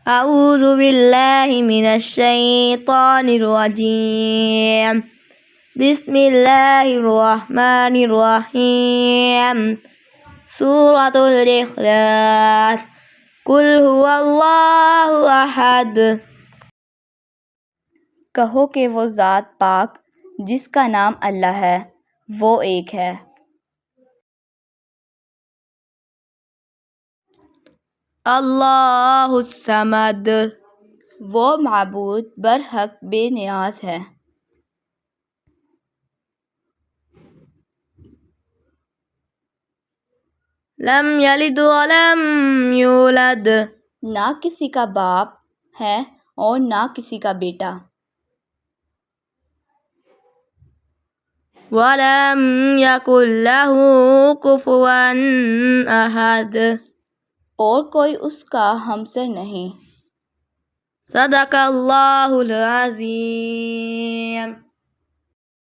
أعوذ بالله من الشيطان الرجيم بسم الله الرحمن الرحيم سورة الإخلاص कुल हुवल्लाहु अहद। कहो कि वो ज़ात पाक जिसका नाम अल्लाह है वो एक है। अल्लाहु समद वो माबूद बरहक बेनियाज है। लम यलिद वलम यूलद ना किसी का बाप है और ना किसी का बेटा। वलम यकुल लहू कुफुवन अहद और कोई उसका हमसर नहीं। सदकल्लाहुल अज़ीम।